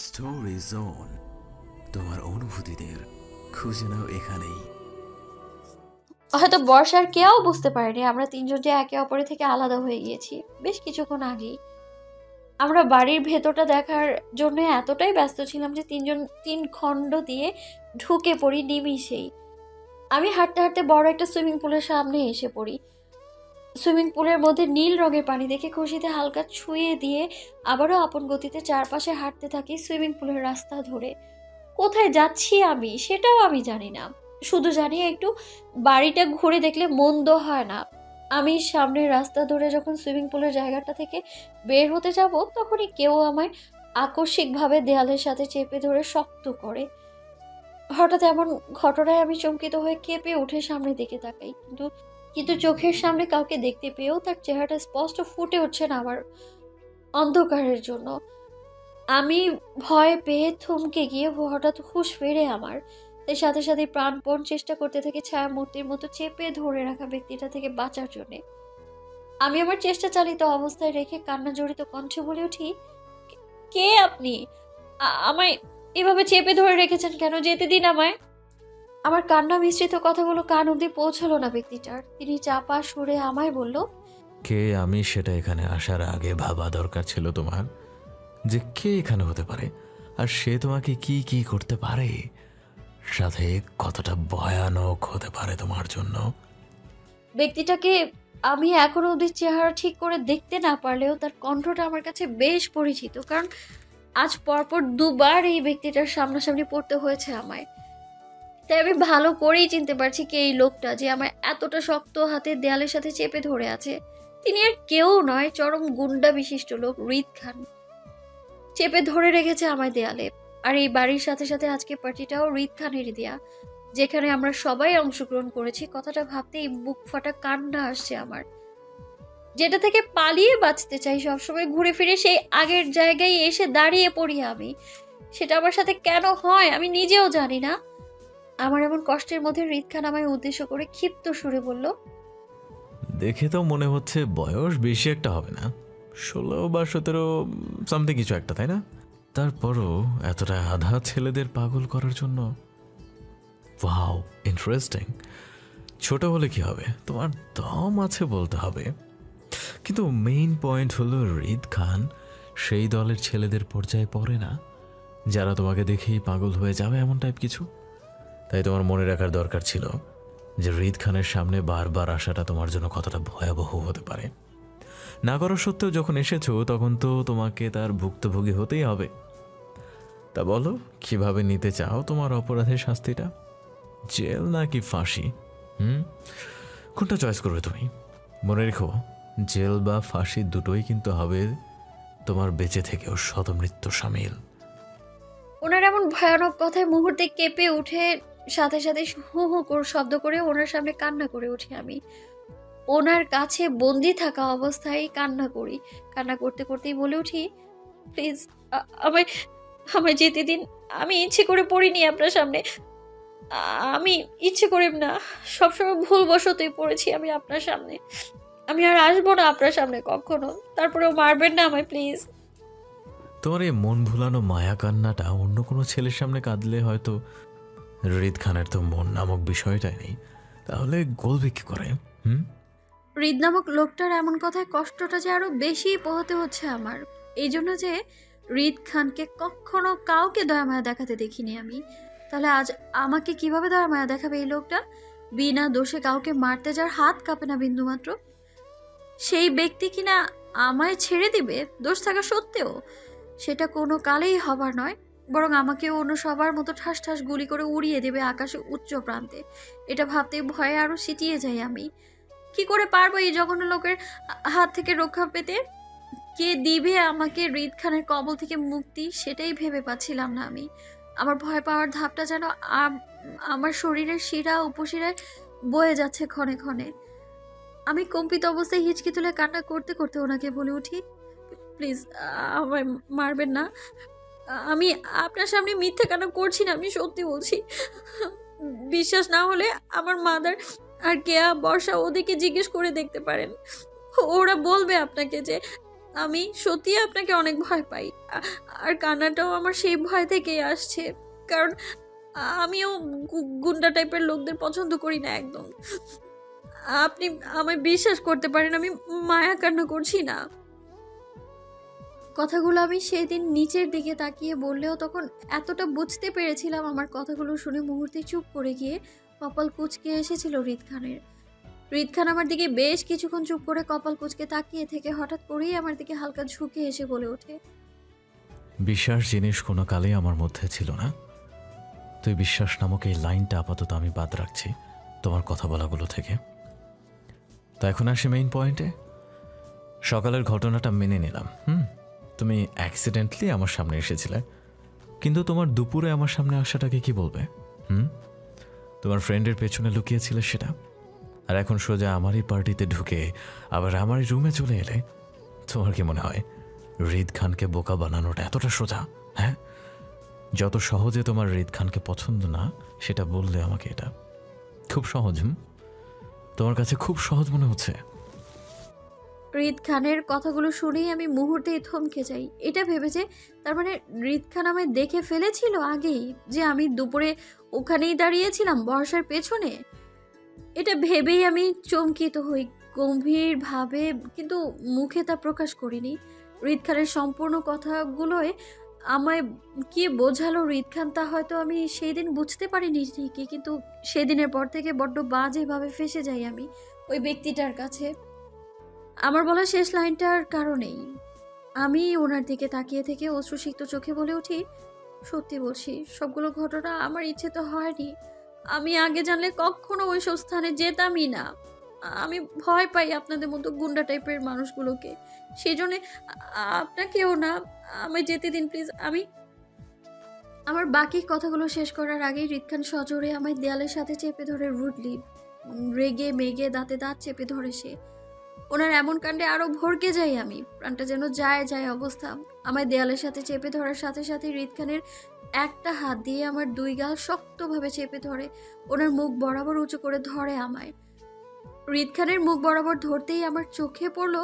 Story zone, তোমার অনুভূতিদের খুঁজে নাও এখানেই। হয়তো বর্ষার কেউ বুঝতে পারেনি আমরা তিনজন যে একে অপরের থেকে আলাদা হয়ে গিয়েছি বেশ কিছুক্ষণ আগেই। আমরা বাড়ির ভেতরটা দেখার জন্য এতটাই ব্যস্ত ছিলাম যে তিনজন তিন খণ্ড দিয়ে ঢুকে পড়ি নিমিষেই। আমি হাঁটতে হাঁটতে বড় একটা সুইমিং পুলের সামনে এসে পড়ি। সুইমিং পুলের মধ্যে নীল রঙের পানি দেখে খুশিতে হালকা ছুঁয়ে দিয়ে আবারও আপন গতিতে চারপাশে হাঁটতে থাকি সুইমিং পুলের রাস্তা ধরে। কোথায় যাচ্ছি আমি সেটাও আমি জানি না, শুধু জানি একটু বাড়িটা ঘুরে দেখলে মন্দ হয় না। আমি সামনের রাস্তা ধরে যখন সুইমিং পুলের জায়গাটা থেকে বের হতে যাব তখনই কেউ আমায় আকস্মিকভাবে দেয়ালের সাথে চেপে ধরে শক্ত করে। হঠাৎ এমন ঘটনায় আমি চমকিত হয়ে কেঁপে উঠে সামনের দিকে তাকাই, কিন্তু কিন্তু চোখের সামনে কাউকে দেখতে পেয়েও তার চেহারাটা স্পষ্ট ফুটে উঠছে না আমার অন্ধকারের জন্য। আমি ভয় পেয়ে থমকে গিয়ে হঠাৎ হুঁশ ফেরে আমার। তাই সাথে সাথে প্রাণপণ চেষ্টা করতে থাকি ছায়া মূর্তির মতো চেপে ধরে রাখা ব্যক্তিটা থেকে বাঁচার জন্য। আমি আমার চেষ্টা চালিত অবস্থায় রেখে কান্না জড়িত কণ্ঠে বলে উঠি, কে আপনি? আমায় এভাবে চেপে ধরে রেখেছেন কেন? যেতে দিন আমায়। আমার কান্না মিশ্রিত কথাগুলো কান অব্দি পৌঁছালো না ব্যক্তিটার। তিনি চাপা সুরে আমায় বলল, কে আমি সেটা এখানে আসার আগে ভাবা দরকার ছিল তোমার, যে কে এখানে হতে পারে আর সে তোমাকে কি কি করতে পারে, সাথে কতটা ভয়ানক হতে পারে তোমার জন্য। ব্যক্তিটাকে আমি এখনো অবধি চেহারা ঠিক করে দেখতে না পারলেও তার কণ্ঠটা আমার কাছে বেশ পরিচিত, কারণ আজ পরপর দুবার এই ব্যক্তিটার সামনাসামনি পড়তে হয়েছে আমায়। তাই আমি ভালো করেই চিনতে পারছি কে এই লোকটা যে আমার এতটা শক্ত হাতে দেয়ালের সাথে চেপে ধরে আছে। তিনি আর কেউ নয়, চরম গুন্ডা বিশিষ্ট লোক রিদ খান। চেপে ধরে রেখেছে আমায় দেয়ালে। আর এই বাড়ির সাথে সাথে আজকে পার্টিটাও রিদ খানেরই দেয়া, যেখানে আমরা সবাই অংশগ্রহণ করেছি। কথাটা ভাবতেই বুক ফাটা কান্না আসছে আমার। যেটা থেকে পালিয়ে বাঁচতে চাই সবসময়, ঘুরে ফিরে সেই আগের জায়গায় এসে দাঁড়িয়ে পড়ি আমি। সেটা আমার সাথে কেন হয় আমি নিজেও জানি না। আমার এমন কষ্টের মধ্যে রিদ খান আমায় উদ্দেশ্য করে ক্ষিপ্ত সুরে বলল, দেখে তো মনে হচ্ছে বয়স বেশি একটা হবে না, 16 বা 17 সামথিং কিছু একটা, তাই না? তারপরও এতটা আধা ছেলেদের পাগল করার জন্য। Wow, interesting. ছোট হলে কি হবে, তোমার দম আছে বলতে হবে। কিন্তু মেইন পয়েন্ট হলো রিদ খান সেই দলের ছেলেদের পর্যায়ে পড়ে না যারা তোমাকে দেখেই পাগল হয়ে যাবে এমন টাইপ কিছু। তাই তোমার মনে রাখার দরকার ছিল যে রিদ খানের সামনে বারবার আসাটা তোমার জন্য কতটা ভয়াবহ হতে পারে। না করা সত্ত্বেও যখন এসেছো তখন তো তোমাকে তার ভুক্তভোগী হতেই হবে। তা বলো, কিভাবে নিতে চাও তোমার অপরাধের শাস্তিটা? জেল নাকি ফাঁসি? কোনটা চয়েস করবে তুমি? মনে রেখো, জেল বা ফাঁসি দুটোই কিন্তু হবে তোমার বেঁচে থেকেও শতমৃত্যু সামিল। ওনার এমন ভয়ানক কথায় মুহূর্তে কেঁপে উঠে সাথে সাথে হু হু করে শব্দ করে ওনার সামনে কান্না করে উঠি আমি। ওনার কাছে বন্দি থাকা অবস্থায় কান্না করি। কান্না করতে করতেই বলে উঠি, প্লিজ আমায় আমায় যেতে দিন। আমি ইচ্ছে করে পড়িনি আপনার সামনে। আমি ইচ্ছে করে না, সবসময় ভুলবশতই পড়েছি আমি আপনার সামনে। আমি আর আসবো না আপনার সামনে কখনো। তারপরেও মারবেন না আমায় প্লিজ। তোমার এই মন ভুলানো মায়া কান্নাটা অন্য কোনো ছেলের সামনে কাঁদলে হয়তো, রিদ খানের তো মন নামক বিষয়টাই নেই, তাহলে গলবে কি করে? হৃদ নামক লোকটার এমন কথায় কষ্টটা যে আরো বেশি পোহাতে হচ্ছে আমার। এই জন্য যে হৃদ খানকে কখনো কাউকে দয়া মায়া দেখাতে দেখিনি আমি, তাহলে আজ আমাকে কিভাবে দয়া মায়া দেখাবে এই লোকটা? বিনা দোষে কাউকে মারতে যার হাত কাঁপে না বিন্দুমাত্র, সেই ব্যক্তি কিনা আমায় ছেড়ে দিবে দোষ থাকা সত্ত্বেও? সেটা কোনো কালেই হবার নয়, বরং আমাকে অন্য সবার মতো ঠাস ঠাস গুলি করে উড়িয়ে দেবে আকাশে উচ্চ প্রান্তে। এটা ভাবতেই ভয়ে আরো সিটিয়ে যাই আমি। কি করে পারবো এই জঘন্য লোকের হাত থেকে রক্ষা পেতে? কে দিবে আমাকে হৃদ খানের কবল থেকে মুক্তি সেটাই ভেবে পাচ্ছিলাম না আমি। আমার ভয় পাওয়ার ধাপটা যেন আমার শরীরের শিরা উপশিরায় বয়ে যাচ্ছে ক্ষণে ক্ষণে। আমি কম্পিত অবস্থায় হিচকি তুলে কান্না করতে করতে ওনাকে বলে উঠি, প্লিজ আমায় মারবেন না। আমি আপনার সামনে মিথ্যে কান্না করছি না, আমি সত্যি বলছি। বিশ্বাস না হলে আমার মাদার আর কেয়া, বর্ষা ওদেরকে জিজ্ঞেস করে দেখতে পারেন। ওরা বলবে আপনাকে যে আমি সত্যি আপনাকে অনেক ভয় পাই। আর কান্নাটাও আমার সেই ভয় থেকেই আসছে। কারণ আমিও গুন্ডা টাইপের লোকদের পছন্দ করি না একদম। আপনি আমায় বিশ্বাস করতে পারেন, আমি মায়া কান্না করছি না। কথাগুলো আমি সেদিন নিচের দিকে তাকিয়ে বললেও তখন এতটা বুঝতে পেরেছিলাম, আমার কথাগুলো শুনে মুহূর্তে চুপ করে গিয়ে কপাল কুঁচকে এসেছিল হৃদ খানের। হৃদ খান আমার দিকে বেশ কিছুক্ষণ চুপ করে কপাল কুঁচকে তাকিয়ে থেকে হঠাৎ করেই আমার দিকে হালকা ঝুঁকে এসে বলে ওঠে, বিশ্বাস জিনিস কোনো কালেই আমার মধ্যে ছিল না। তুই বিশ্বাস নামক এই লাইনটা আপাতত আমি বাদ রাখছি তোমার কথা বলাগুলো থেকে। তো এখন আসি মেইন পয়েন্টে। সকালের ঘটনাটা মেনে নিলাম, তুমি অ্যাক্সিডেন্টলি আমার সামনে এসেছিলে, কিন্তু তোমার দুপুরে আমার সামনে আসাটাকে কি বলবে? তোমার ফ্রেন্ডের পেছনে লুকিয়েছিলে সেটা, আর এখন সোজা আমারই পার্টিতে ঢুকে আবার আমারই রুমে চলে এলে। তোমার কি মনে হয় হৃদ খানকে বোকা বানানোটা এতটা সোজা? হ্যাঁ, যত সহজে তোমার হৃদ খানকে পছন্দ না সেটা বললে আমাকে, এটা খুব সহজ। তোমার কাছে খুব সহজ মনে হচ্ছে? হৃদ খানের কথাগুলো শুনেই আমি মুহূর্তেই থমকে যাই। এটা ভেবে যে তার মানে হৃদ খান আমায় দেখে ফেলেছিল আগেই, যে আমি দুপুরে ওখানেই দাঁড়িয়েছিলাম বর্ষার পেছনে। এটা ভেবেই আমি চমকিত হই গম্ভীরভাবে, কিন্তু মুখে তা প্রকাশ করিনি। হৃদ খানের সম্পূর্ণ কথাগুলোয় আমায় কি বোঝালো হৃদ খান তা হয়তো আমি সেই দিন বুঝতে পারিনি ঠিকই, কিন্তু সেদিনের পর থেকে বড্ড বাজেভাবে ফেঁসে যাই আমি ওই ব্যক্তিটার কাছে। আমার বলা শেষ লাইনটার কারণেই আমি ওনার দিকে তাকিয়ে থেকে অশ্রুসিক্ত চোখে বলে উঠি, সত্যি বলছি, সবগুলো ঘটনা আমার ইচ্ছে তো হয়নি। আমি আগে জানলে কখনো ওইসব স্থানে যেতামই না। আমি ভয় পাই আপনাদের মতো গুন্ডা টাইপের মানুষগুলোকে। সেই জন্যে আপনাকেও না, আমায় যেতে দিন প্লিজ। আমার বাকি কথাগুলো শেষ করার আগেই হৃদ খান সজোরে আমায় দেয়ালের সাথে চেপে ধরে রুডলি, রেগে মেগে দাঁতে দাঁত চেপে ধরে সে। ওনার এমন কাণ্ডে আরো ভড়কে যাই আমি, প্রাণটা যেন যায় যায় অবস্থা। আমায় দেয়ালের সাথে চেপে ধরার সাথে সাথে হৃদ খানের একটা হাত দিয়ে আমার দুই গাল শক্তভাবে চেপে ধরে ওনার মুখ বরাবর উঁচু করে ধরে আমায়। হৃদ খানের মুখ বরাবর ধরতেই আমার চোখে পড়লো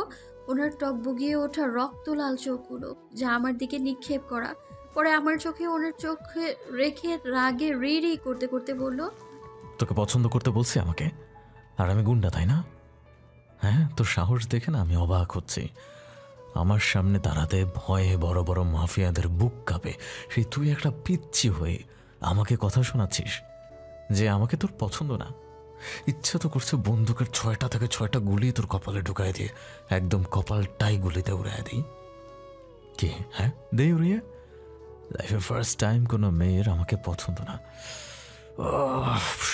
ওনার টকবগিয়ে ওঠা রক্ত লাল চোখগুলো, যা আমার দিকে নিক্ষেপ করা। পরে আমার চোখে ওনার চোখে রেখে রাগে রি রি করতে করতে বলল, তোকে পছন্দ করতে বলছি আমাকে, আর আমি গুন্ডা, তাই না? হ্যাঁ, তোর সাহস দেখে না আমি অবাক হচ্ছি। আমার সামনে দাঁড়াতে ভয়ে বড় বড় মাফিয়াদের বুক কাঁপে, সেই তুই একটা পিচ্ছি হয়ে আমাকে কথা শোনাচ্ছিস যে আমাকে তোর পছন্দ না। ইচ্ছা তো করছে বন্দুকের 6টা থেকে 6টা গুলি তোর কপালে ঢুকাই দিয়ে একদম কপালটাই গুলিতে উড়াই দিই। কি হ্যাঁ, দে উড়িয়ে। লাইফে ফার্স্ট টাইম কোনো মেয়ের আমাকে পছন্দ না।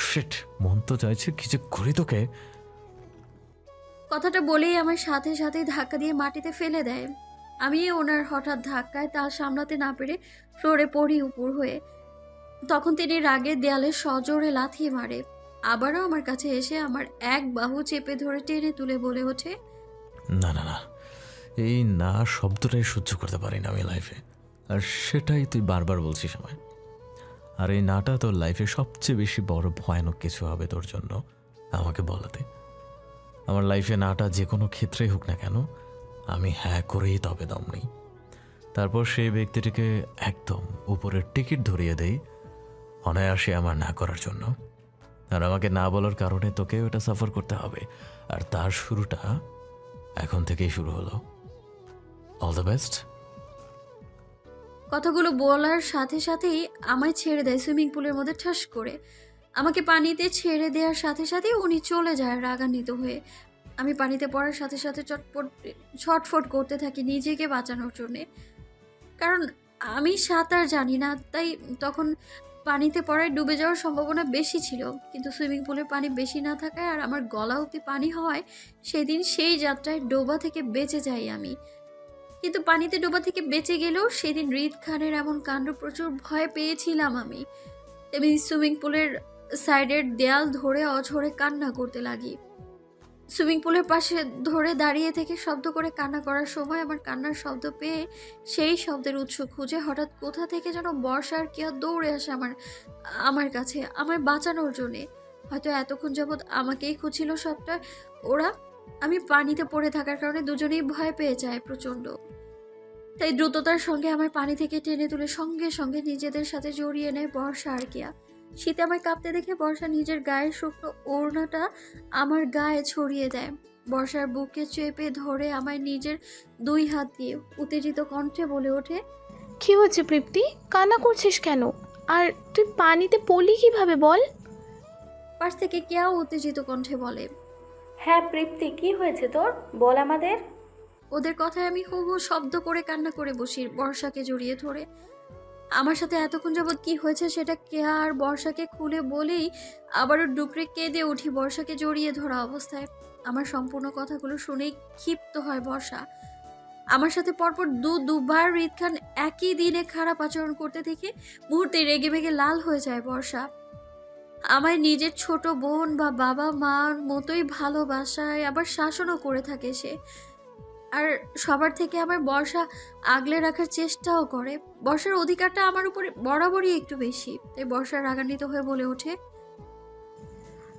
শিট, মন তো চাইছে কি যে করি তোকে। কথাটা বলেই আমার সাথে সাথে ধাক্কা দিয়ে মাটিতে ফেলে দেয়। আমি ওনার হঠাৎ ধাক্কায় তা সামলাতে না পেরে ফ্লোরে পড়ি উপর হয়ে। তখন তিনি রাগে দেয়ালে সজোরে লাথি মারে। আবারও আমার কাছে এসে আমার এক বাহু চেপে ধরে টেনে তুলে বলে ওঠে, না না না, এই না শব্দটাই সহ্য করতে পারি না আমি লাইফে, আর সেটাই তুই বারবার বলছিস আমায়। আর এই নাটা তোর লাইফে সবচেয়ে বেশি বড় ভয়ানক কিছু হবে তোর জন্য আমাকে বলাতে। আমার লাইফে নাটা যে কোনো ক্ষেত্রেই হোক না কেন, আমি হ্যাঁ করেই তবে দম নেই। তারপর সেই ব্যক্তিটিকে একদম উপরের টিকিট ধরিয়ে দেই অনায়াসে আমার না করার জন্য। আর আমাকে না বলার কারণে তোকেও এটা সাফার করতে হবে, আর তার শুরুটা এখন থেকেই শুরু হলো। All the best. কথাগুলো বলার সাথে সাথেই আমায় ছেড়ে দেয় সুইমিং পুলের মধ্যে ঠাস করে। আমাকে পানিতে ছেড়ে দেওয়ার সাথে সাথেই উনি চলে যায় রাগান্বিত হয়ে। আমি পানিতে পড়ার সাথে সাথে ছটফট করতে থাকি নিজেকে বাঁচানোর জন্যে। কারণ আমি সাঁতার জানি না, তাই তখন পানিতে পড়ায় ডুবে যাওয়ার সম্ভাবনা বেশি ছিল। কিন্তু সুইমিং পুলের পানি বেশি না থাকায় আর আমার গলা অবধি পানি হওয়ায় সেদিন সেই যাত্রায় ডোবা থেকে বেঁচে যাই আমি। কিন্তু পানিতে ডোবা থেকে বেঁচে গেলেও সেদিন হৃদ খানের এমন কাণ্ড প্রচুর ভয় পেয়েছিলাম আমি। আমি সুইমিং পুলের সাইডের দেয়াল ধরে অঝরে কান্না করতে লাগি। সুইমিং পুলের পাশে ধরে দাঁড়িয়ে থেকে শব্দ করে কান্না করার সময় আমার কান্নার শব্দ পেয়ে সেই শব্দের উৎস খুঁজে হঠাৎ কোথা থেকে যেন বর্ষা আর কেয়া দৌড়ে আসে আমার কাছে আমায় বাঁচানোর জন্যে। হয়তো এতক্ষণ যাবৎ আমাকেই খুঁজছিল সবটা ওরা। আমি পানিতে পড়ে থাকার কারণে দুজনেই ভয় পেয়ে যায় প্রচন্ড। তাই দ্রুততার সঙ্গে আমায় পানি থেকে টেনে তুলে সঙ্গে সঙ্গে নিজেদের সাথে জড়িয়ে নেয় বর্ষা আর কেয়া। শীতে আমায় কাঁপতে দেখে বর্ষা নিজের গায়ের শুকনো ওড়নাটা আমার গায়ে ছড়িয়ে দেয়। বর্ষার বুকে চেপে ধরে আমায় নিজের 2 হাত দিয়ে উত্তেজিত কণ্ঠে বলে ওঠে, কি হয়েছে তৃপ্তি? কান্না করছিস কেন? আর তুই পানিতে পড়লি কিভাবে বল? পাশ থেকে কেয়াও উত্তেজিত কণ্ঠে বলে, হ্যাঁ তৃপ্তি, কি হয়েছে তোর? বল আমাদের। ওদের কথায় আমি হু হু শব্দ করে কান্না করে বসি বর্ষাকে জড়িয়ে ধরে। আমার সাথে এতক্ষণ যাবৎ কি হয়েছে সেটা কেয়া আর বর্ষাকে খুলে বলেই আবারও ডুকরে কেঁদে উঠি বর্ষাকে জড়িয়ে ধরা অবস্থায়। আমার সম্পূর্ণ কথাগুলো শুনেই ক্ষিপ্ত হয় বর্ষা। আমার সাথে পরপর দুবার হৃদ খান একই দিনে খারাপ আচরণ করতে দেখে মুহূর্তে রেগে মেগে লাল হয়ে যায় বর্ষা। আমায় নিজের ছোট বোন বা বাবা মার মতোই ভালোবাসায় আবার শাসনও করে থাকে সে। আর সবার থেকে আমার বর্ষা আগলে রাখার চেষ্টাও করে। বর্ষার অধিকারটা আমার উপরে বরাবরই একটু বেশি, তাই বর্ষা রাগান্বিত হয়ে বলে ওঠে,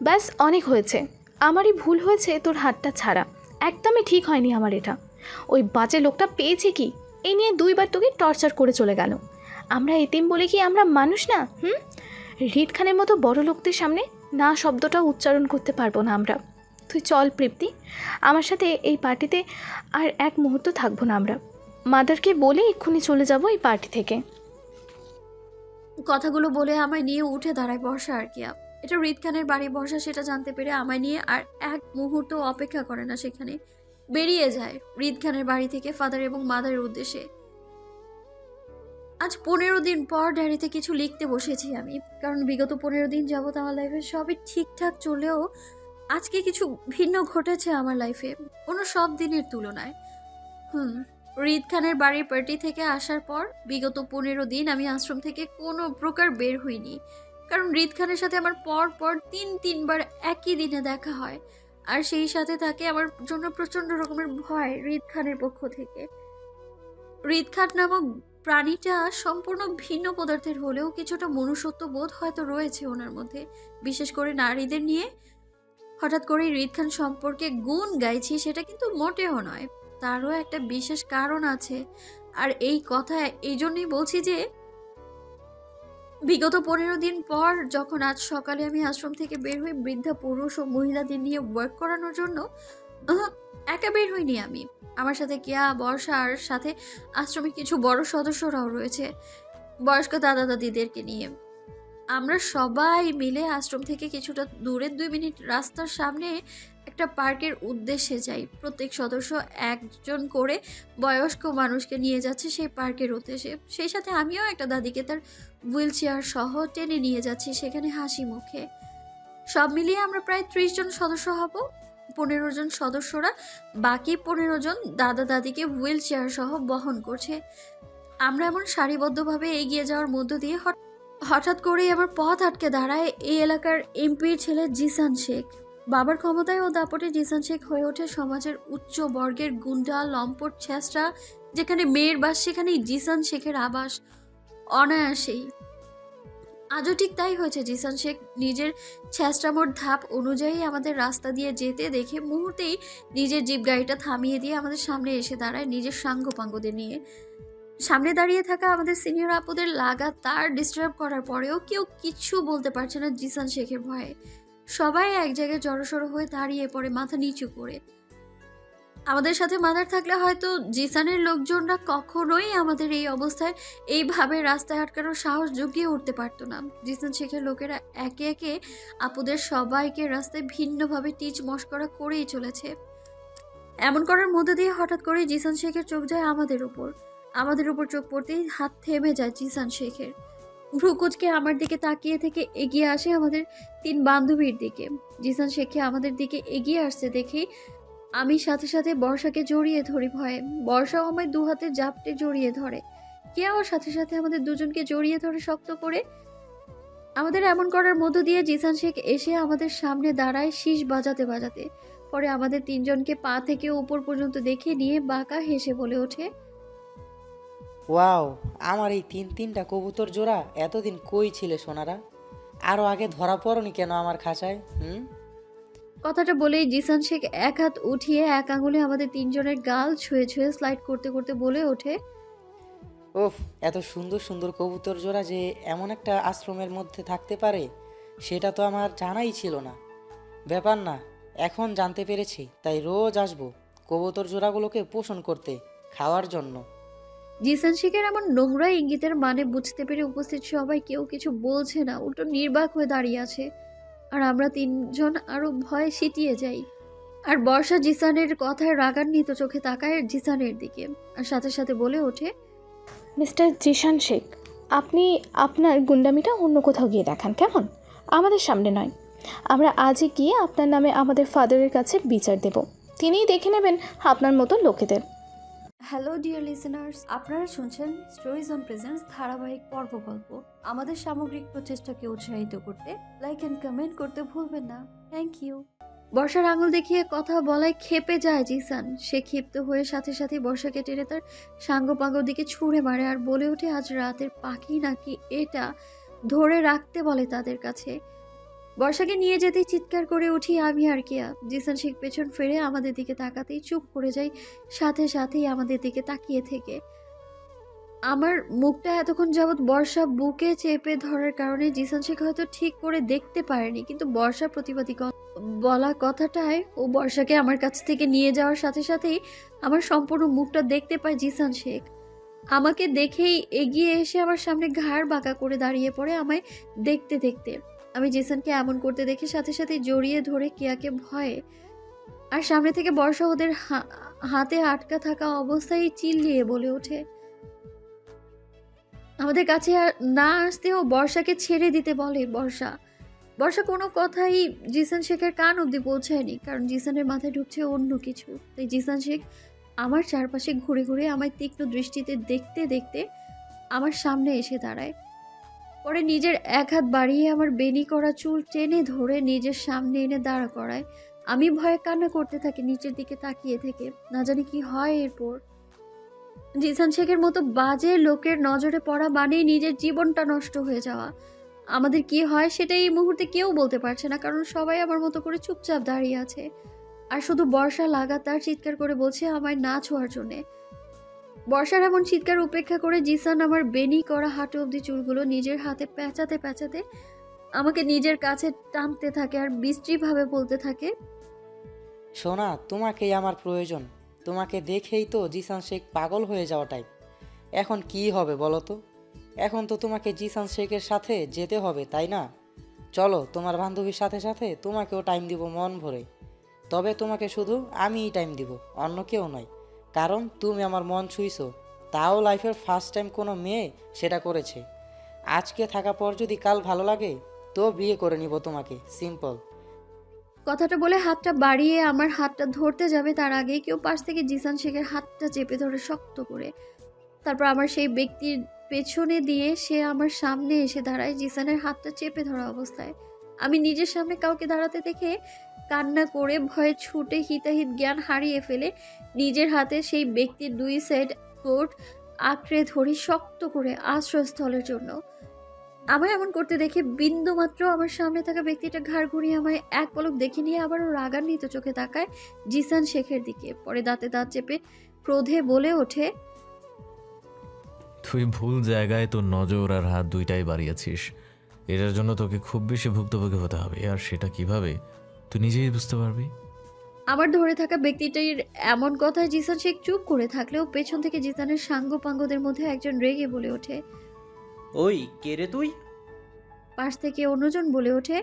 ব্যাস অনেক হয়েছে। আমারই ভুল হয়েছে তোর হাতটা ছাড়া। একদমই ঠিক হয়নি আমার এটা। ওই বাজে লোকটা পেয়েছে কি এই নিয়ে 2বার তোকে টর্চার করে চলে গেল। আমরা এতিম বলে কি আমরা মানুষ না? হৃদ খানের মতো বড় লোকদের সামনে না শব্দটা উচ্চারণ করতে পারবো না আমরা। তুই চল তৃপ্তি, আমার সাথে এই পার্টিতে আর এক মুহূর্ত থাকবো না আমরা। মাদারকে বলে এক্ষুনি চলে যাব এই পার্টি থেকে। কথাগুলো বলে আমায় নিয়ে উঠে দাঁড়ায় বর্ষা আর কি। এটা হৃদ খানের বাড়ি। বর্ষা সেটা জানতে পেরে আমায় নিয়ে আর এক মুহূর্ত অপেক্ষা করে না, সেখানে বেরিয়ে যায় হৃদ খানের বাড়ি থেকে ফাদার এবং মাদারের উদ্দেশ্যে। আজ 15 দিন পর ডায়েরিতে কিছু লিখতে বসেছি আমি, কারণ বিগত 15 দিন যাবত আমার লাইফে সবই ঠিকঠাক চলেও আজকে কিছু ভিন্ন ঘটেছে আমার লাইফে অন্য সব দিনের তুলনায়। হৃদ খানের বাড়ির পার্টি থেকে আসার পর বিগত 15 দিন আমি আশ্রম থেকে কোনো প্রকার বের হইনি, কারণ হৃদ খানের সাথে আমার পর 3বার একই দিনে দেখা হয়। আর সেই সাথে থাকে আমার জন্য প্রচন্ড রকমের ভয় হৃদ খানের পক্ষ থেকে। হৃদ খান নামক প্রাণীটা সম্পূর্ণ ভিন্ন পদার্থের হলেও কিছুটা মনুষ্যত্ব বোধ হয়তো রয়েছে ওনার মধ্যে, বিশেষ করে নারীদের নিয়ে। হঠাৎ করে হৃদ খান সম্পর্কে গুণ গাইছি সেটা কিন্তু মোটেও নয়, তারও একটা বিশেষ কারণ আছে। আর এই কথা এই জন্যই বলছি যে বিগত 15 দিন পর যখন আজ সকালে আমি আশ্রম থেকে বের হই বৃদ্ধা পুরুষ ও মহিলাদের নিয়ে ওয়ার্ক করানোর জন্য, একা বের হইনি আমি। আমার সাথে কেয়া, বর্ষা আর সাথে আশ্রমে কিছু বড় সদস্যরাও রয়েছে বয়স্ক দাদা দাদিদেরকে নিয়ে। আমরা সবাই মিলে আশ্রম থেকে কিছুটা দূরে 2 মিনিট রাস্তার সামনে একটা পার্কের উদ্দেশ্যে যাই। প্রত্যেক সদস্য একজন করে বয়স্ক মানুষকে নিয়ে যাচ্ছে সেই পার্কের উদ্দেশ্যে। সেই সাথে আমিও একটা দাদিকে তার হুইল চেয়ার সহ টেনে নিয়ে যাচ্ছি সেখানে হাসি মুখে। সব মিলিয়ে আমরা প্রায় 30 জন সদস্য হব। 15 জন সদস্যরা বাকি 15 জন দাদা দাদিকে হুইল চেয়ার সহ বহন করছে। আমরা এমন সারিবদ্ধভাবে এগিয়ে যাওয়ার মধ্য দিয়ে হঠাৎ করেই আমার পথ আটকে দাঁড়ায় এই এলাকার এমপির ছেলে জিসান শেখ। বাবার ক্ষমতায় ও দাপটে জিসান শেখ হয়ে ওঠে সমাজের উচ্চ বর্গের গুন্ডা লম্পট ছেঁচড়া। যেখানে মেয়ের বাস সেখানেই জিসান শেখের আবাস অনায়াসেই। আজও ঠিক তাই হয়েছে। জিসান শেখ নিজের ছেঁচড়ামোর ধাপ অনুযায়ী আমাদের রাস্তা দিয়ে যেতে দেখে মুহূর্তেই নিজের জিপ গাড়িটা থামিয়ে দিয়ে আমাদের সামনে এসে দাঁড়ায় নিজের সাঙ্গপাঙ্গদের নিয়ে। সামনে দাঁড়িয়ে থাকা আমাদের সিনিয়র আপুদের লাগাতার ডিস্টার্ব করার পরেও কেউ কিছু বলতে পারছে না জিসান শেখের ভয়ে। সবাই এক জায়গায় জড়সড়ো হয়ে দাঁড়িয়ে পড়ে মাথা নিচু করে। আমাদের সাথে মাদার থাকলে হয়তো জিসানের লোকজনরা কখনোই আমাদের এই অবস্থায় এইভাবে রাস্তায় আটকানোর সাহস জুগিয়ে উঠতে পারতো না। জিসান শেখের লোকেরা একে একে আপুদের সবাইকে রাস্তায় ভিন্নভাবে টিচ মশকরা করেই চলেছে। এমন করার মধ্য দিয়ে হঠাৎ করে জিসান শেখের চোখ যায় আমাদের উপর চোখ পড়তেই হাত থেমে যায় জিসান শেখের। ভ্রুকুচকে আমার দিকে তাকিয়ে থেকে এগিয়ে আসে আমাদের 3 বান্ধবীর দিকে। জিসান শেখে আমাদের দিকে এগিয়ে আসছে দেখেই আমি সাথে সাথে বর্ষাকে জড়িয়ে ধরি ভয়ে। বর্ষাও আমায় 2 হাতে জাপটে জড়িয়ে ধরে। কেয়াও সাথে সাথে আমাদের দুজনকে জড়িয়ে ধরে শক্ত করে। আমাদের এমন করার মধ্য দিয়ে জিসান শেখ এসে আমাদের সামনে দাঁড়ায় শীষ বাজাতে বাজাতে। পরে আমাদের 3 জনকে পা থেকে উপর পর্যন্ত দেখে নিয়ে বাঁকা হেসে বলে ওঠে, ওয়াও, আমার এই 3টা কবুতর জোড়া এতদিন কই ছিলে সোনারা? আরও আগে ধরা পড়নি কেন আমার খাঁচায়? কথাটা বলেই জিসান শেখ এক হাত উঠিয়ে এক আঙুলে আমাদের তিনজনের গাল ছুঁয়ে ছুঁয়ে স্লাইড করতে করতে বলে ওঠে, ওফ, এত সুন্দর সুন্দর কবুতর জোড়া যে এমন একটা আশ্রমের মধ্যে থাকতে পারে সেটা তো আমার জানাই ছিল না। ব্যাপার না, এখন জানতে পেরেছি, তাই রোজ আসবো কবুতর জোড়াগুলোকে পোষণ করতে, খাওয়ার জন্য। জিসান শেখের এমন নোংরা ইঙ্গিতের মানে বুঝতে পেরে উপস্থিত সবাই কেউ কিছু বলছে না, উল্টো নির্বাক হয়ে দাঁড়িয়ে আছে। আর আমরা তিনজন আরো ভয়ে সিটিয়ে যাই। আর বর্ষা জিসানের কথায় রাগান্বিত চোখে তাকায় জিসানের দিকে, আর সাথে সাথে বলে ওঠে, মিস্টার জিশান শেখ, আপনি আপনার গুন্ডামিটা অন্য কোথাও গিয়ে দেখান কেমন, আমাদের সামনে নয়। আমরা আজই গিয়ে আপনার নামে আমাদের ফাদারের কাছে বিচার দেব, তিনিই দেখে নেবেন আপনার মতো লোকেদের। হ্যালো ডিয়ার লিসেনার্স, আপনারা শুনছেন স্টোরিজ অন প্রেজেন্স ধারাবাহিক পর্ব গল্প। আমাদের সামগ্রিক প্রচেষ্টাকে উৎসাহিত করতে লাইক এন্ড কমেন্ট করতে ভুলবেন না। Thank you. বর্ষার আঙুল দেখিয়ে কথা বলায় ক্ষেপে যায় জিসান। সে ক্ষিপ্ত হয়ে সাথে সাথে বর্ষাকে টেনে তার সাঙ্গপাঙ্গর দিকে ছুঁড়ে মারে আর বলে ওঠে আজ রাতের পাখি নাকি এটা, ধরে রাখতে বলে তাদের কাছে। বর্ষাকে নিয়ে যেতেই চিৎকার করে উঠি আমি আর কেয়া। জিসান শেখ পেছন ফিরে আমাদের দিকে তাকাতেই চুপ করে যাই, সাথে সাথেই আমাদের দিকে তাকিয়ে থেকে। আমার মুখটা এতক্ষণ যাবৎ বর্ষা বুকে চেপে ধরার কারণে জিসান শেখ হয়তো ঠিক করে দেখতে পারেনি, কিন্তু বর্ষা প্রতিবাদী বলা কথাটায় ও বর্ষাকে আমার কাছ থেকে নিয়ে যাওয়ার সাথে সাথেই আমার সম্পূর্ণ মুখটা দেখতে পায় জিসান শেখ। আমাকে দেখেই এগিয়ে এসে আমার সামনে ঘাড় বাঁকা করে দাঁড়িয়ে পড়ে আমায় দেখতে দেখতে। আমি জিসানকে এমন করতে দেখে সাথে সাথে জড়িয়ে ধরে কেয়াকে ভয়ে, আর সামনে থেকে বর্ষা ওদের হাতে আটকা থাকা অবস্থায় চিল্লিয়ে বলে ওঠে, আমাদের কাছে আর না আসতেও বর্ষাকে ছেড়ে দিতে বলে। বর্ষা কোনো কথাই জিসান শেখের কান অব্দি পৌঁছায়নি, কারণ জিসানের মাথায় ঢুকছে অন্য কিছু। তাই জিসান শেখ আমার চারপাশে ঘুরে ঘুরে আমায় তীক্ষ্ণ দৃষ্টিতে দেখতে দেখতে আমার সামনে এসে দাঁড়ায়। পরে নিজের এক হাত বাড়িয়ে আমার বেনি করা চুল টেনে ধরে নিজের সামনে এনে দাঁড়া করায়। আমি ভয়ে কান্না করতে থাকি নিচের দিকে তাকিয়ে থেকে, না জানি কি হয় এরপর। জিসান শেখের মতো বাজে লোকের নজরে পড়া মানেই নিজের জীবনটা নষ্ট হয়ে যাওয়া। আমাদের কি হয় সেটা এই মুহূর্তে কেউ বলতে পারছে না, কারণ সবাই আমার মতো করে চুপচাপ দাঁড়িয়ে আছে। আর শুধু বর্ষা লাগাতার চিৎকার করে বলছে আমায় না ছোঁয়ার জন্যে। বর্ষার এমন চিৎকার উপেক্ষা করে জিসান আমার বেনি করা হাঁটু অব্দি চুলগুলো নিজের হাতে প্যাঁচাতে প্যাঁচাতে আমাকে নিজের কাছে টানতে থাকে আর বিশ্রীভাবে বলতে থাকে, সোনা, তোমাকেই আমার প্রয়োজন। তোমাকে দেখেই তো জিসান শেখ পাগল হয়ে যাওয়াটাই। এখন কি হবে বলো তো? এখন তো তোমাকে জিসান শেখের সাথে যেতে হবে, তাই না? চলো, তোমার বান্ধবীর সাথে সাথে তোমাকেও টাইম দিব মন ভরে। তবে তোমাকে শুধু আমিই টাইম দিব, অন্য কেউ নয়। কারণ তুমি আমার মন ছুঁইছো, তাও লাইফের ফার্স্ট টাইম কোনো মেয়ে সেটা করেছে। আজকে থাকা পর যদি কাল ভালো লাগে তো বিয়ে করে নিব তোমাকে, সিম্পল। কথাটা বলে হাতটা বাড়িয়ে আমার হাতটা ধরতে যাবে তার আগেই কেউ পাশ থেকে জিসান শেখের হাতটা চেপে ধরে শক্ত করে। তারপর আমার সেই ব্যক্তির পেছনে দিয়ে সে আমার সামনে এসে দাঁড়ায় জিসানের হাতটা চেপে ধরা অবস্থায়। আমি নিজের সামনে কাউকে দাঁড়াতে দেখে কান্না করে ভয়ে ছুটে হিতাহিত জ্ঞান হারিয়ে ফেলে নিজের হাতে সেই ব্যক্তির দুই সাইড কোট আঁকড়ে ধরি শক্ত করে আশ্রয়স্থলের জন্য। আমায় এমন করতে দেখে বিন্দু মাত্র আমার সামনে থাকা ব্যক্তিটা ঘাড় ঘুরিয়ে আমায় এক পলক দেখে নিয়ে আবারও রাগান্বিত চোখে তাকায় জিসান শেখের দিকে। পরে দাঁতে দাঁত চেপে ক্রোধে বলে ওঠে, তুই ভুল জায়গায় তোর নজর আর হাত দুইটাই বাড়িয়েছিস। এটার জন্য তোকে খুব বেশি ভুক্তভোগী হতে হবে, আর সেটা কিভাবে তুই নিজেই বুঝতে পারবি। আমার ধরে থাকা ব্যক্তিটির এমন কথায় জিসান শেখ চুপ করে থাকলেও পেছন থেকে জিসানের সাঙ্গপাঙ্গদের মধ্যে একজন রেগে বলে ওঠে, ওই কে রে তুই? পাশ থেকে অন্যজন বলে ওঠে,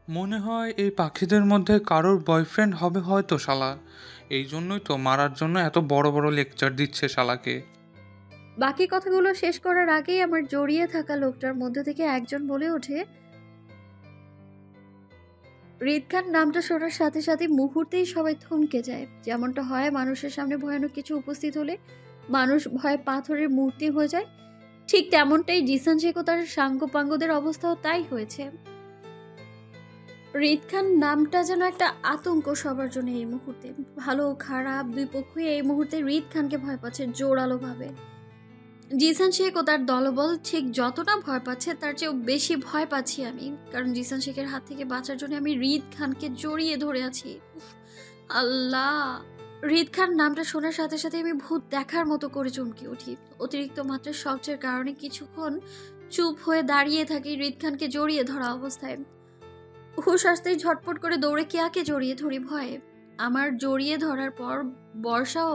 মনে হয় এই পাখিদের মধ্যে কারোর বয়ফ্রেন্ড হবে হয়তো শালা, এই জন্যই তো মারার জন্য এত বড় বড় লেকচার দিচ্ছে শালাকে। বাকি কথাগুলো শেষ করার আগেই আমার জড়িয়ে থাকা লোকটার মধ্যে থেকে একজন বলে ওঠে, রিদ খান নামটা শোনার সাথে সাথে মুহূর্তেই সবাই থমকে যায়। যেমনটা হয় মানুষের সামনে ভয়ানক কিছু উপস্থিত হলে মানুষ ভয়ে পাথরের মূর্তি হয়ে যায়, ঠিক তেমনটাই জিসান শেখ ও তার সাঙ্গপাঙ্গদের অবস্থাও তাই হয়েছে। রিদ খান নামটা যেন একটা আতঙ্ক সবার জন্য এই মুহূর্তে। ভালো খারাপ দুই পক্ষই এই মুহূর্তে রিদ খানকে ভয় পাচ্ছে জোরালো ভাবে। জিসান শেখ ও তার দলবল ঠিক যতটা ভয় পাচ্ছে তার চেয়েও বেশি ভয় পাচ্ছি আমি, কারণ জিসান শেখের হাত থেকে বাঁচার জন্য আমি হৃদ খানকে জড়িয়ে ধরে আছি। উফ, আল্লাহ! হৃদ খান নামটা শোনার সাথে সাথে আমি ভূত দেখার মতো করে চমকে উঠি। অতিরিক্ত মাত্রার শব্দের কারণে কিছুক্ষণ চুপ হয়ে দাঁড়িয়ে থাকি হৃদ খানকে জড়িয়ে ধরা অবস্থায়। হুশ আসতেই ঝটপট করে দৌড়ে কেয়াকে জড়িয়ে ধরি ভয়ে। আমার জড়িয়ে ধরার পর বর্ষাও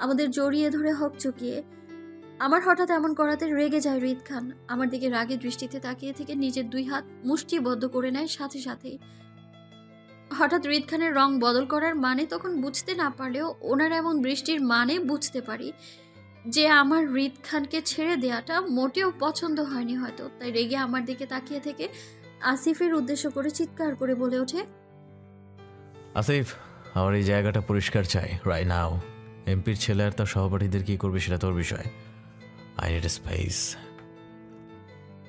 আমাদের জড়িয়ে ধরে হকচকিয়ে। আমার হঠাৎ এমন করাতে রেগে যায় হৃদ খান। আমার দিকে রাগে দৃষ্টিতে তাকিয়ে থেকে নিজের 2 হাত মুষ্টিবদ্ধ করে নেয় সাথে সাথেই। হঠাৎ হৃদ খানের রং বদল করার মানে তখন বুঝতে না পারলেও ওনার এমন দৃষ্টির মানে বুঝতে পারি যে আমার হৃদ খানকে ছেড়ে দেওয়াটা মোটেও পছন্দ হয়নি হয়তো। তাই রেগে আমার দিকে তাকিয়ে থেকে আসিফের উদ্দেশ্য করে চিৎকার করে বলে ওঠে, আসিফ, আমার এই জায়গাটা পরিষ্কার চাই রাইট নাও। এমপির ছেলে আর তার সহপাঠীদের কি করবে সেটা তোর বিষয়। I need space.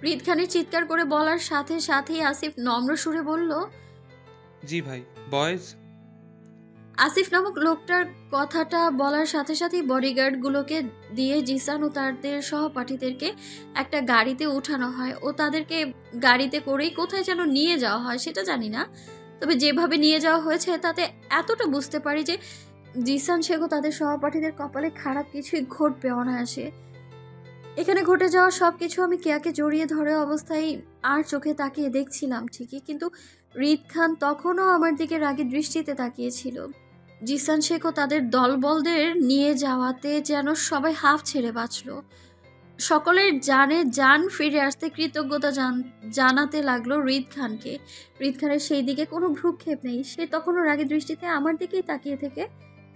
হৃদ খানের চিৎকার করে বলার সাথে সাথেই আসিফ নম্র সুরে বলল, জি ভাই। বয়েজ? আসিফ নামক লোকটার কথাটা বলার সাথে সাথেই বডিগার্ডগুলোকে দিয়ে জিসান ও তাদের সহপাঠীদেরকে একটা গাড়িতে উঠানো হয় ও তাদেরকে গাড়িতে করেই কোথায় যেন নিয়ে যাওয়া হয় সেটা জানি না। তবে যেভাবে নিয়ে যাওয়া হয়েছে তাতে এতটা বুঝতে পারি যে জিসান শেখ ও তাদের সহপাঠীদের কপালে খারাপ কিছুই ঘটবে অনায়াসে। এখানে ঘটে যাওয়া সব কিছু আমি কেয়াকে জড়িয়ে ধরে অবস্থায় আর চোখে তাকিয়ে দেখছিলাম ঠিকই, কিন্তু হৃদ খান তখনও আমার দিকে রাগী দৃষ্টিতে তাকিয়েছিল। জিসান শেখ ও তাদের দলবলদের নিয়ে যাওয়াতে যেন সবাই হাফ ছেড়ে বাঁচল। সকলের জান ফিরে আসতে কৃতজ্ঞতা জানাতে লাগলো হৃদ খানকে। হৃদ খানের সেই দিকে কোনো ভ্রুক্ষেপ নেই। সে তখনও রাগী দৃষ্টিতে আমার দিকেই তাকিয়ে থেকে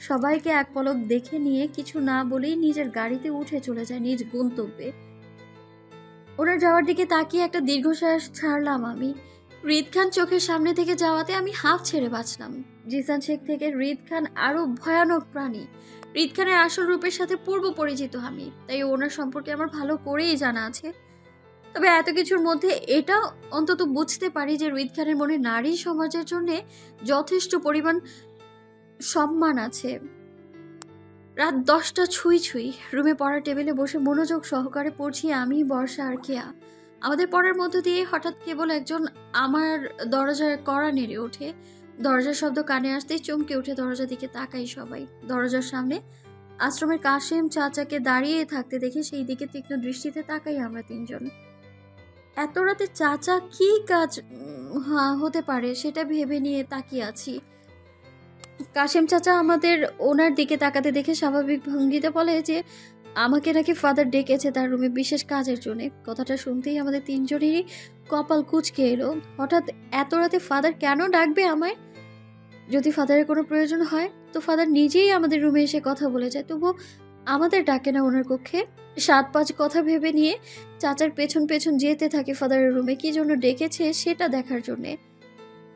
সবাইকে এক পলক দেখে নিয়ে কিছু না বলেই নিজের গাড়িতে উঠে চলে যায় নিজ গন্তব্যে। ওনার যাওয়ার দিকে তাকিয়ে একটা দীর্ঘশ্বাস ছাড়লাম আমি। হৃদ খান চোখের সামনে থেকে যাওয়াতে আমি হাফ ছেড়ে বাঁচলাম। জিসান শেখ থেকে হৃদ খান আরো ভয়ানক প্রাণী। হৃদ খানের আসল রূপের সাথে পূর্ব পরিচিত আমি, তাই ওনার সম্পর্কে আমার ভালো করেই জানা আছে। তবে এত কিছুর মধ্যে এটা অন্তত বুঝতে পারি যে হৃদ খানের মনে নারী সমাজের জন্য যথেষ্ট পরিমাণ সম্মান আছে। রাত 10টা ছুঁই ছুঁই। রুমে পড়ার টেবিলে বসে মনোযোগ সহকারে পড়ছি আমি, বর্ষা আর কেয়া। আমাদের পড়ার মধ্য দিয়ে হঠাৎ কেবল একজন আমার দরজার কড়া নেড়ে ওঠে। দরজার শব্দ কানে আসতেই চমকে উঠে দরজার দিকে তাকাই সবাই। দরজার সামনে আশ্রমের কাশেম চাচাকে দাঁড়িয়ে থাকতে দেখে সেই দিকে তীক্ষ্ণ দৃষ্টিতে তাকাই আমরা 3 জন। এত রাতে চাচা কি কাজ হতে পারে সেটা ভেবে নিয়ে তাকিয়ে আছি। কাশেম চাচা আমাদের ওনার দিকে তাকাতে দেখে স্বাভাবিক ভঙ্গিতে বলে যে আমাকে নাকি ফাদার ডেকেছে তার রুমে বিশেষ কাজের জন্য। কথাটা শুনতেই আমাদের 3 জনেরই কপাল কুঁচকে এলো। হঠাৎ এত রাতে ফাদার কেন ডাকবে আমায়? যদি ফাদারের কোনো প্রয়োজন হয় তো ফাদার নিজেই আমাদের রুমে এসে কথা বলে যায়, তবুও আমাদের ডাকে না ওনার কক্ষে। 7-5 কথা ভেবে নিয়ে চাচার পেছন পেছন যেতে থাকে ফাদারের রুমে, কি জন্য ডেকেছে সেটা দেখার জন্যে।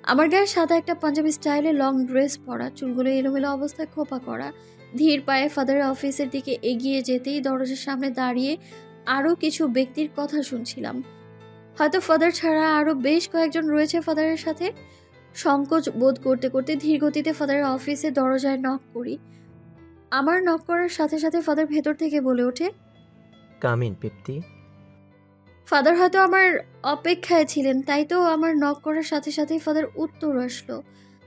আমার গায়ে সাদা একটা পাঞ্জাবি স্টাইলে লং ড্রেস পরা, চুলগুলো এলোমেলো অবস্থায় খোপা করা। ধীর পায়ে ফাদারের অফিসের দিকে এগিয়ে যেতেই দরজার সামনে দাঁড়িয়ে আরও কিছু ব্যক্তির কথা শুনছিলাম। হয়তো ফাদার ছাড়া আরও বেশ কয়েকজন রয়েছে ফাদারের সাথে। সংকোচ বোধ করতে করতে ধীর গতিতে ফাদারের অফিসে দরজায় নক করি। আমার নক করার সাথে সাথে ফাদার ভেতর থেকে বলে ওঠে, কাম ইন পিপ্তি। ফাদার হয়তো আমার অপেক্ষায় ছিলেন, তাই তো আমার নক করার সাথে সাথেই ফাদার উত্তর আসলো।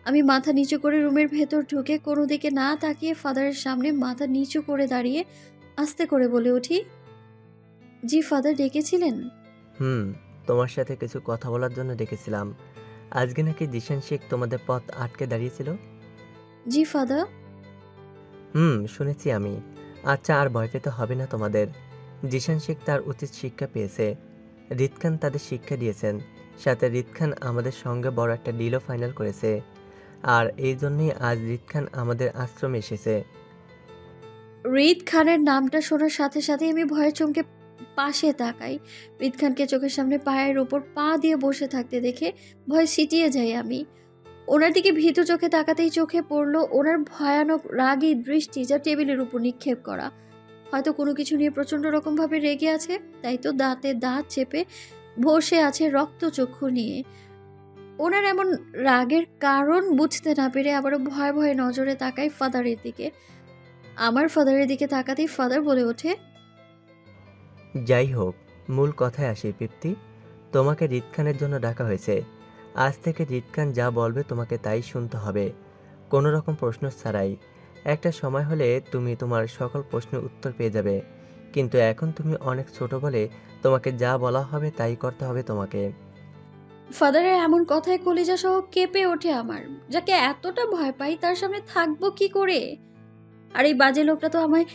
আমি মাথা নিচু করে রুমের ভেতর ঢুকে কোনো দিকে না তাকিয়ে ফাদারের সামনে মাথা নিচু করে দাঁড়িয়ে আস্তে করে বলে উঠি, জি ফাদার ডেকেছিলেন? তোমার সাথে কিছু কথা বলার জন্য ডেকেছিলাম। আজকে নাকি জিসান শেখ তোমাদের পথ আটকে দাঁড়িয়েছিল। জি ফাদার। শুনেছি আমি। আচ্ছা, আর ভয় পেতে হবে না তোমাদের। জিসান শেখ তার উচিত শিক্ষা পেয়েছে। হৃদ খান তাদের শিক্ষা দিয়েছেন, সাথে হৃদ খান আমাদের সঙ্গে বড় একটা ডিলও ফাইনাল করেছে। আর এই জন্যই আজ হৃদ খান আমাদের আশ্রমে এসেছে। হৃদ খানের নামটা শোনার সাথে সাথে আমি ভয়ে চমকে পাশে তাকাই। হৃদ খানকে চোখের সামনে পায়ের ওপর পা দিয়ে বসে থাকতে দেখে ভয় সিটিয়ে যাই আমি। ওনার দিকে ভীতু চোখে তাকাতেই চোখে পড়লো ওনার ভয়ানক রাগী দৃষ্টি, যা টেবিলের উপর নিক্ষেপ করা। হয়তো কোনো কিছু নিয়ে প্রচণ্ড রকমভাবে রেগে আছে, তাই তো দাঁতে দাঁত চেপে বসে আছে রক্তচক্ষু নিয়ে। ওনার এমন রাগের কারণ বুঝতে না পেরে আবারও ভয়ে ভয়ে নজরে তাকাই ফাদারের দিকে। আমার ফাদারের দিকে তাকাতেই ফাদার বলে ওঠে, যাই হোক, মূল কথায় আসি পিপ্তি। তোমাকে রিদ খানের জন্য ডাকা হয়েছে। আজ থেকে রিদ খান যা বলবে তোমাকে তাই শুনতে হবে, কোনো রকম প্রশ্ন ছাড়াই। একটা সময় হলে তুমি তোমার সকল প্রশ্নের উত্তর পেয়ে যাবে, কিন্তু এখন তুমি অনেক ছোট বলে তোমাকে যা বলা হবে তাই করতে হবে তোমাকে। ফাদারের এমন কথায় কলিজা সহ কেঁপে ওঠে আমার। যাকে এতটা ভয় পাই তার সামনে থাকবো কি করে? আর এই বাজে লোকটা তো আমায়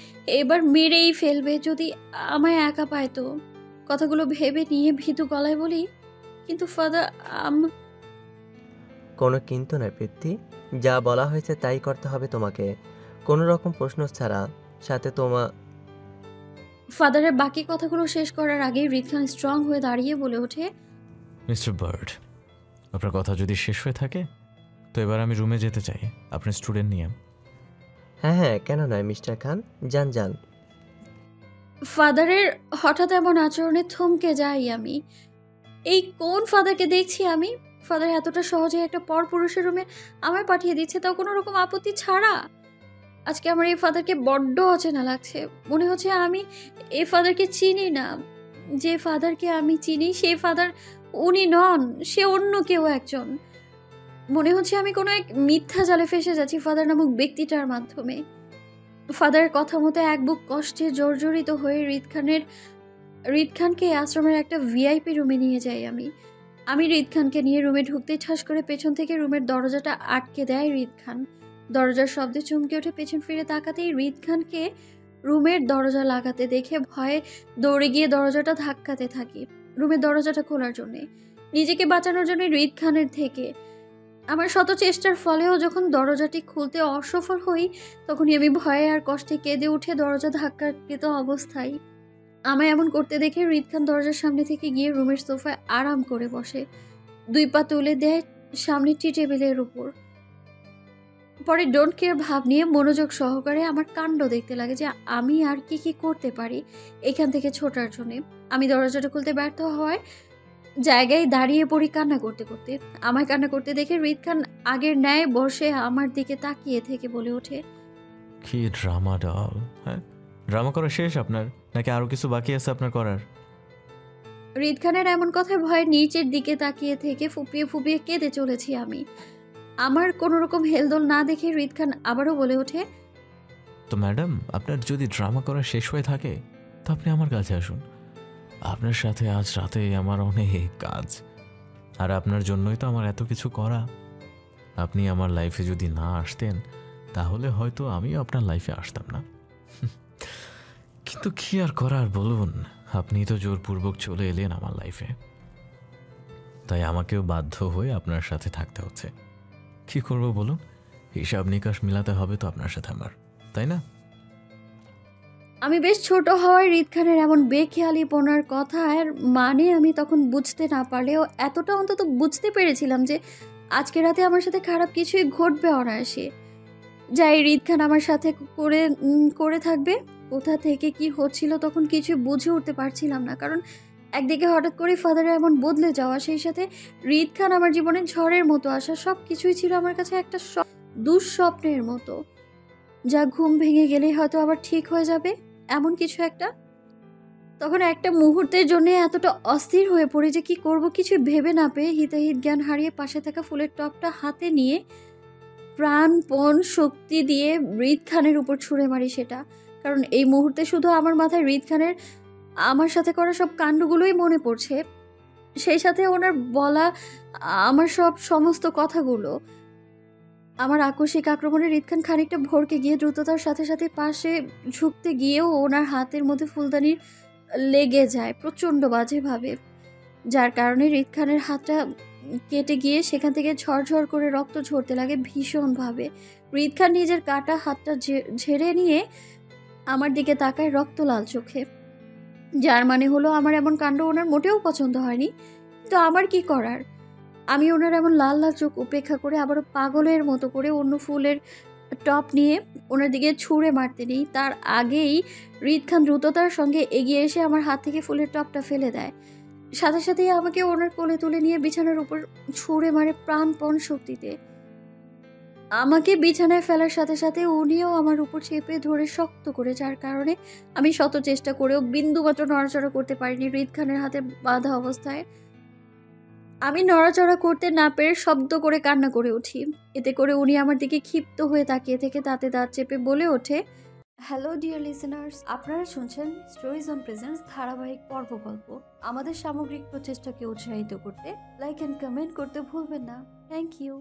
এবার মেরেই ফেলবে যদি আমায় একা পায়। তো কথাগুলো ভেবে নিয়ে ভীতু গলায় বলি, কিন্তু ফাদার কোনো কিন্তু নয় পিপ্তি, যা বলা হয়েছে তাই করতে হবে তোমাকে, কোনো রকম প্রশ্ন ছাড়া। সাথে ফাদারের বাকি কথাগুলো শেষ করার আগেই রিদ খান স্ট্রং হয়ে দাঁড়িয়ে বলে ওঠে, মিস্টার বার্ড, আপনার কথা যদি শেষ হয়ে থাকে তো এবার আমি রুমে যেতে চাই আপনার স্টুডেন্ট নিয়ে। হ্যাঁ হ্যাঁ, কেন নয় মিস্টার খান, যান যান। ফাদারের হঠাৎ এমন আচরণে থমকে যাই আমি। এই কোন ফাদারকে দেখছি আমি? ফাদার এতটা সহজে একটা পরপুরুষের রুমে আমায় পাঠিয়ে দিচ্ছে, তাও কোনো রকম আপত্তি ছাড়া। আজকে আমার এই ফাদারকে বড্ড অচেনা লাগছে। মনে হচ্ছে আমি এই ফাদারকে চিনি না। যে ফাদারকে আমি চিনি সেই ফাদার উনি নন, সে অন্য কেউ একজন। মনে হচ্ছে আমি কোনো এক মিথ্যা জালে ফেসে যাচ্ছি ফাদার নামক ব্যক্তিটার মাধ্যমে। ফাদারের কথা মতো এক বুক কষ্টে জর্জরিত হয়ে রিদ খানকে আশ্রমের একটা ভিআইপি রুমে নিয়ে যাই আমি রিদ খানকে নিয়ে রুমে ঢুকতেই ঠাস করে পেছন থেকে রুমের দরজাটা আটকে দেয় রিদ খান। দরজার শব্দে চমকে ওঠে, পেছন ফিরে তাকাতেই রিদ খানকে রুমের দরজা লাগাতে দেখে ভয়ে দৌড়ে গিয়ে দরজাটা ধাক্কাতে থাকি রুমের দরজাটা খোলার জন্যে, নিজেকে বাঁচানোর জন্য রিদ খানের থেকে। আমার শত চেষ্টার ফলেও যখন দরজাটি খুলতে অসফল হই, তখনই আমি ভয়ে আর কষ্টে কেঁদে উঠে দরজা ধাক্কাকৃত অবস্থায়। আমায় এমন করতে দেখে রিদ খান দরজার সামনে থেকে গিয়ে রুমের সোফায় আরাম করে বসে, 2 পা তুলে দেয় সামনে টি টেবিলের উপর। পরে ডোন্ট কেয়ার ভাব নিয়ে মনোযোগ সহকারে আমার কাণ্ড দেখতে লাগে যে আমি আর কি করতে পারি এখান থেকে ছোটার জন্যে। আমি দরজাটা খুলতে ব্যর্থ হওয়ায় জায়গায় দাঁড়িয়ে পড়ি কান্না করতে করতে। আমায় কান্না করতে দেখে রিদ খান আগের ন্যায় বসে আমার দিকে তাকিয়ে থেকে বলে ওঠে, কি ড্রামা ডল! হ্যাঁ, ড্রামা করা শেষ আপনার, নাকি আরও কিছু বাকি আছে আপনার করার? রিদ খানের এমন কথায় ভয়ে নিচের দিকে তাকিয়ে থেকে ফুপিয়ে ফুপিয়ে কেঁদে চলেছি আমি। আমার কোনো রকম হেলদোল না দেখে রিদ খান আবারও বলে ওঠে, তো ম্যাডাম, আপনার যদি ড্রামা করা শেষ হয়ে থাকে তো আপনি আমার কাছে আসুন। আপনার সাথে আজ রাতে আমার অনেক কাজ, আর আপনার জন্যই তো আমার এত কিছু করা। আপনি আমার লাইফে যদি না আসতেন তাহলে হয়তো আমিও আপনার লাইফে আসতাম না। কিন্তু কি আর করার বলুন, আপনি তো জোরপূর্বক চলে এলেন আমার লাইফে, তাই আমাকেও বাধ্য হয়ে আপনার সাথে থাকতে হচ্ছে। কি করব বলুন, হিসাব নিকাশ মিলাতে হবে তো আপনার সাথে আমার, তাই না? আমি বেশ ছোট হওয়ায় রিদ খানের এমন বেখেয়ালিপনার কথার মানে আমি তখন বুঝতে না পারলেও এতটা অন্তত বুঝতে পেরেছিলাম যে আজকে রাতে আমার সাথে খারাপ কিছুই ঘটবে অনায়াসে। যাই রিদ খান আমার সাথে করে থাকবে। কোথা থেকে কি হচ্ছিল তখন কিছু বুঝে উঠতে পারছিলাম না, কারণ একদিকে হঠাৎ করে ফাদারের এমন বদলে যাওয়া, সেই সাথে রিদ খান আমার জীবনে ঝড়ের মতো আসা, সব কিছুই ছিল আমার কাছে একটা দুঃস্বপ্নের মতো, যা ঘুম ভেঙে গেলেই হয়তো আবার ঠিক হয়ে যাবে এমন কিছু একটা। তখন একটা মুহূর্তের জন্য এতটা অস্থির হয়ে পড়ে যে কি করব কিছু ভেবে না পেয়ে হিতাহিত জ্ঞান হারিয়ে পাশে থাকা ফুলের টপটা হাতে নিয়ে প্রাণপণ শক্তি দিয়ে রিদ খানের উপর ছুঁড়ে মারি সেটা। কারণ এই মুহূর্তে শুধু আমার মাথায় রিদ খানের আমার সাথে করা সব কাণ্ডগুলোই মনে পড়ছে, সেই সাথে ওনার বলা আমার সমস্ত কথাগুলো। আমার আকস্মিক আক্রমণে রিদ খান খানিকটা ভড়কে গিয়ে দ্রুততার সাথে সাথে পাশে ঝুঁকতে গিয়েও ওনার হাতের মধ্যে ফুলদানির লেগে যায় প্রচণ্ড বাজেভাবে, যার কারণে রিদ খানের হাতটা কেটে গিয়ে সেখান থেকে ঝরঝর করে রক্ত ঝরতে লাগে ভীষণভাবে। রিদ খান নিজের কাটা হাতটা ঝেড়ে নিয়ে আমার দিকে তাকায় রক্ত লাল চোখে, যার মানে হলো আমার এমন কাণ্ড ওনার মোটেও পছন্দ হয়নি। তো আমার কি করার, আমি ওনার এমন লাল লাল চোখ উপেক্ষা করে আবারও পাগলের মতো করে অন্য ফুলের টপ নিয়ে ওনার দিকে ছুঁড়ে মারতে নেই, তার আগেই রিদ খান দ্রুততার সঙ্গে এগিয়ে এসে আমার হাত থেকে ফুলের টপটা ফেলে দেয়। সাথে সাথেই আমাকে ওনার কোলে তুলে নিয়ে বিছানার উপর ছুঁড়ে মারে প্রাণপণ শক্তিতে। আমাকে বিছানায় ফেলার সাথে সাথে উনিও আমার উপর চেপে ধরে শক্ত করে, যার কারণে আমি শত চেষ্টা করেও বিন্দুমাত্র নড়াচড়া করতে পারিনি হৃদ খানের হাতে বাঁধা অবস্থায়। আমি নড়াচড়া করতে না পেরে শব্দ করে কান্না করে উঠি। এতে করে উনি আমার দিকে ক্ষিপ্ত হয়ে তাকিয়ে থেকে দাঁতে দাঁত চেপে বলে ওঠে, হ্যালো ডিয়ার লিসেনার্স, আপনারা শুনছেন স্টোরিজ অন প্রেজেন্স ধারাবাহিক পর্ব গল্প। আমাদের সামগ্রিক প্রচেষ্টাকে উৎসাহিত করতে লাইক অ্যান্ড কমেন্ট করতে ভুলবেন না। Thank you.